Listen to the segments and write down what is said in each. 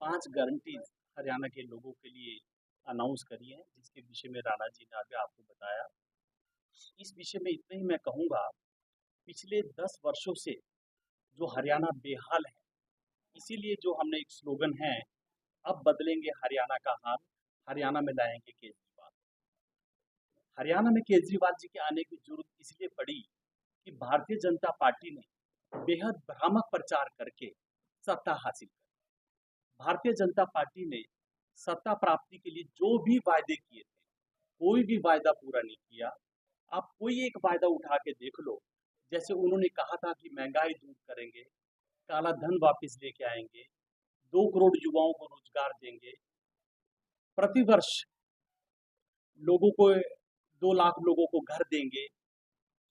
5 guarantees Haryana के लोगों के लिए अनाउंस करी हैं, जिसके विषय में राणा जी ने अभी आपको बताया। इस विषय में इतना ही मैं कहूँगा, पिछले 10 वर्षों से जो हरियाणा बेहाल है, इसीलिए जो हमने एक स्लोगन है, अब बदलेंगे हरियाणा का हाल, हरियाणा में लाएँगे केजरीवाल। हरियाणा में केजरीवाल जी के आने की ज़रूरत इसलिए पड़ी कि भारतीय जनता पार्टी ने बेहद भ्रामक प्रचार करके सत्ता हासिल की। भारतीय जनता पार्टी ने सत्ता प्राप्ति के लिए जो भी वायदे किए थे, कोई भी वायदा पूरा नहीं किया। आप कोई एक वायदा उठा के देख लो, जैसे उन्होंने कहा था कि महंगाई दूर करेंगे, काला धन वापस लेके आएंगे, 2 करोड़ युवाओं को रोजगार देंगे, प्रतिवर्ष लोगों को 2 लाख लोगों को घर देंगे,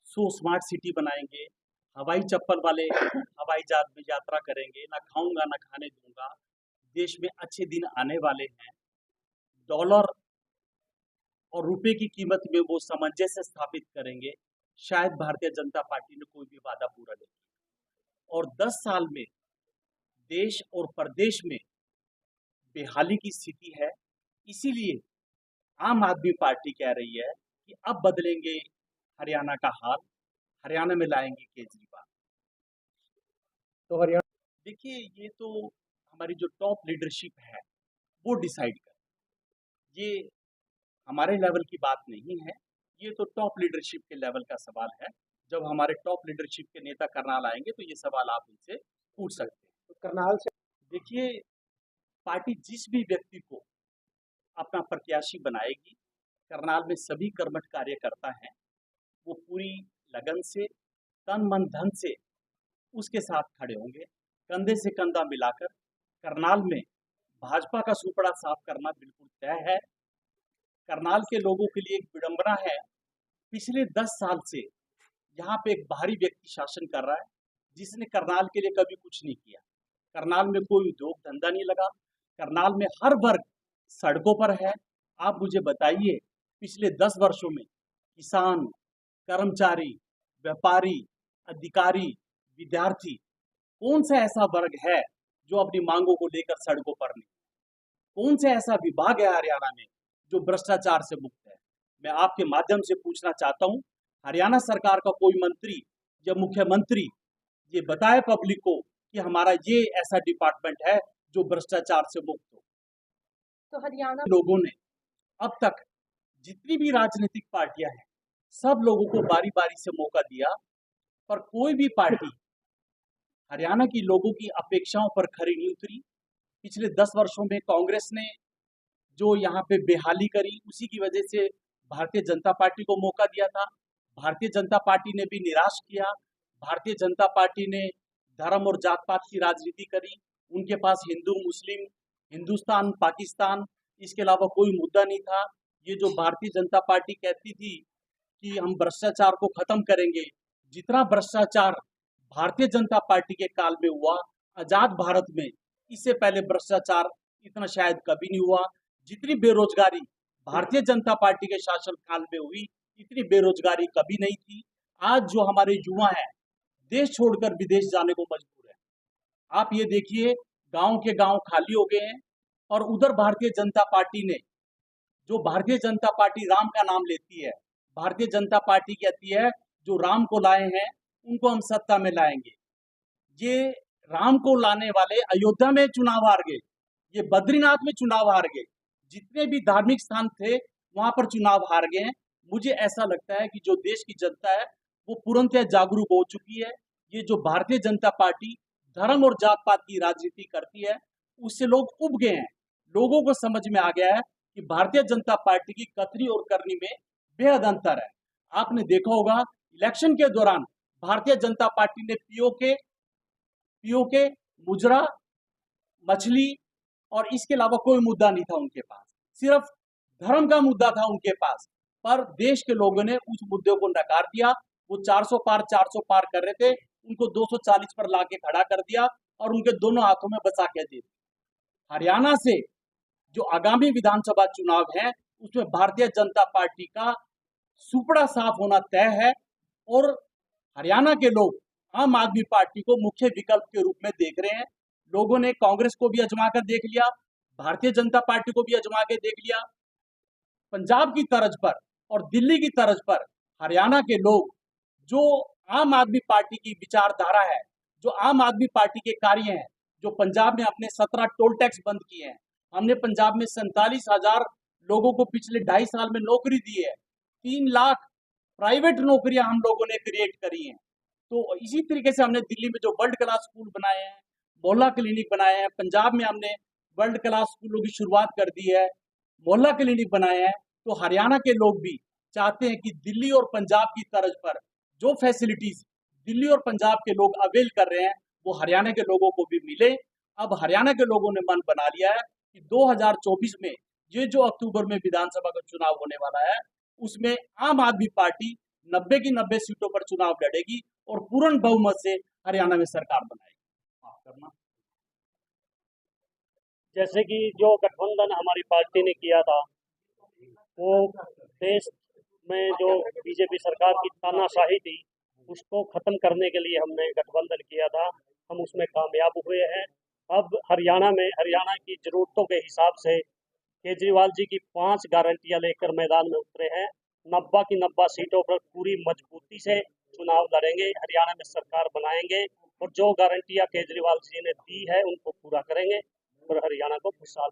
100 स्मार्ट सिटी बनाएंगे, हवाई चप्पल वाले हवाई जहाज में यात्रा करेंगे, ना खाऊंगा ना खाने दूंगा, देश में अच्छे दिन आने वाले हैं, डॉलर और रुपए की कीमत में वो सामंजस्य स्थापित करेंगे। शायद भारतीय जनता पार्टी ने कोई भी वादा पूरा नहीं किया और 10 साल में देश और प्रदेश में बेहाली की स्थिति है। इसीलिए आम आदमी पार्टी कह रही है कि अब बदलेंगे हरियाणा का हाल, हरियाणा में लाएंगे केजरीवाल। तो हरियाणा देखिए, ये तो हमारी जो टॉप लीडरशिप है वो डिसाइड करे। ये हमारे लेवल की बात नहीं है, ये तो टॉप लीडरशिप के लेवल का सवाल है। जब हमारे टॉप लीडरशिप के नेता करनाल आएंगे तो ये सवाल आप उनसे पूछ सकते हैं। तो करनाल से देखिए, पार्टी जिस भी व्यक्ति को अपना प्रत्याशी बनाएगी, करनाल में सभी कर्मठ कार्यकर्ता हैं, वो पूरी लगन से, तन मन धन से उसके साथ खड़े होंगे। कंधे से कंधा मिलाकर करनाल में भाजपा का सुपड़ा साफ करना बिल्कुल तय है। करनाल के लोगों के लिए एक विडंबना है, पिछले 10 साल से यहाँ पे एक बाहरी व्यक्ति शासन कर रहा है, जिसने करनाल के लिए कभी कुछ नहीं किया। करनाल में कोई उद्योग धंधा नहीं लगा, करनाल में हर वर्ग सड़कों पर है। आप मुझे बताइए, पिछले 10 वर्षों में किसान, कर्मचारी, व्यापारी, अधिकारी, विद्यार्थी, कौन सा ऐसा वर्ग है जो अपनी मांगों को लेकर सड़कों पर नहीं? कौन सा ऐसा विभाग है हरियाणा में जो भ्रष्टाचार से मुक्त है? मैं आपके माध्यम से पूछना चाहता हूं, हरियाणा सरकार का कोई मंत्री या मुख्यमंत्री ये बताए पब्लिक को कि हमारा ये ऐसा डिपार्टमेंट है जो भ्रष्टाचार से मुक्त हो। तो हरियाणा लोगों ने अब तक जितनी भी राजनीतिक पार्टियां हैं, सब लोगों को बारी बारी से मौका दिया, पर कोई भी पार्टी हरियाणा की लोगों की अपेक्षाओं पर खरी नहीं उतरी। पिछले 10 वर्षों में कांग्रेस ने जो यहाँ पे बेहाली करी, उसी की वजह से भारतीय जनता पार्टी को मौका दिया था। भारतीय जनता पार्टी ने भी निराश किया। भारतीय जनता पार्टी ने धर्म और जात पात की राजनीति करी। उनके पास हिंदू मुस्लिम, हिंदुस्तान पाकिस्तान, इसके अलावा कोई मुद्दा नहीं था। ये जो भारतीय जनता पार्टी कहती थी कि हम भ्रष्टाचार को खत्म करेंगे, जितना भ्रष्टाचार भारतीय जनता पार्टी के काल में हुआ आजाद भारत में, इससे पहले भ्रष्टाचार इतना शायद कभी नहीं हुआ। जितनी बेरोजगारी भारतीय जनता पार्टी के शासन काल में हुई, इतनी बेरोजगारी कभी नहीं थी। आज जो हमारे युवा हैं, देश छोड़कर विदेश जाने को मजबूर है। आप ये देखिए, गांव के गांव खाली हो गए हैं और उधर भारतीय जनता पार्टी ने, जो भारतीय जनता पार्टी राम का नाम लेती है, भारतीय जनता पार्टी कहती है जो राम को लाए हैं उनको हम सत्ता में लाएंगे। ये राम को लाने वाले अयोध्या में चुनाव हार गए, ये बद्रीनाथ में चुनाव हार गए, जितने भी धार्मिक स्थान थे वहां पर चुनाव हार गए हैं। मुझे ऐसा लगता है कि जो देश की जनता है वो पूर्णतः जागरूक हो चुकी है। ये जो भारतीय जनता पार्टी धर्म और जात पात की राजनीति करती है, उससे लोग उब गए हैं। लोगों को समझ में आ गया है कि भारतीय जनता पार्टी की कथनी और करनी में बेहद अंतर है। आपने देखा होगा, इलेक्शन के दौरान भारतीय जनता पार्टी ने पीओके, मुजरा, मछली और इसके अलावा कोई मुद्दा नहीं था उनके पास, सिर्फ धर्म का मुद्दा था उनके पास। पर देश के लोगों ने उस मुद्दे को नकार दिया। वो 400 पार कर रहे थे, उनको 240 पर लाके खड़ा कर दिया और उनके दोनों हाथों में बचा के दे दिया। हरियाणा से जो आगामी विधानसभा चुनाव है, उसमें भारतीय जनता पार्टी का सुपड़ा साफ होना तय है और हरियाणा के लोग आम आदमी पार्टी को मुख्य विकल्प के रूप में देख रहे हैं। लोगों ने कांग्रेस को भी आजमा कर देख लिया, भारतीय जनता पार्टी को भी आजमा के देख लिया। पंजाब की तर्ज पर और दिल्ली की तर्ज पर हरियाणा के लोग, जो आम आदमी पार्टी की विचारधारा है, जो आम आदमी पार्टी के कार्य हैं, जो पंजाब में अपने 17 टोल टैक्स बंद किए हैं, हमने पंजाब में 47,000 लोगों को पिछले 2.5 साल में नौकरी दी है, 3 लाख प्राइवेट नौकरियां हम लोगों ने क्रिएट करी हैं। तो इसी तरीके से हमने दिल्ली में जो वर्ल्ड क्लास स्कूल बनाए हैं, मोहल्ला क्लिनिक बनाए हैं, पंजाब में हमने वर्ल्ड क्लास स्कूलों की शुरुआत कर दी है, मोहल्ला क्लिनिक बनाए हैं। तो हरियाणा के लोग भी चाहते हैं कि दिल्ली और पंजाब की तर्ज पर जो फैसिलिटीज दिल्ली और पंजाब के लोग अवेल कर रहे हैं, वो हरियाणा के लोगों को भी मिले। अब हरियाणा के लोगों ने मन बना लिया है कि 2024 में ये जो अक्टूबर में विधानसभा का चुनाव होने वाला है, उसमें आम आदमी पार्टी 90 की 90 सीटों पर चुनाव लड़ेगी और पूर्ण बहुमत से हरियाणा में सरकार बनाएगी। माफ करना। जैसे कि जो गठबंधन हमारी पार्टी ने किया था, वो देश में जो बीजेपी सरकार की तानाशाही थी, उसको खत्म करने के लिए हमने गठबंधन किया था। हम उसमें कामयाब हुए हैं। अब हरियाणा की जरूरतों के हिसाब से केजरीवाल जी की 5 गारंटियां लेकर मैदान में उतरे हैं। 90 की 90 सीटों पर पूरी मजबूती से चुनाव लड़ेंगे, हरियाणा में सरकार बनाएंगे और जो गारंटियां केजरीवाल जी ने दी है उनको पूरा करेंगे और हरियाणा को खुशहाल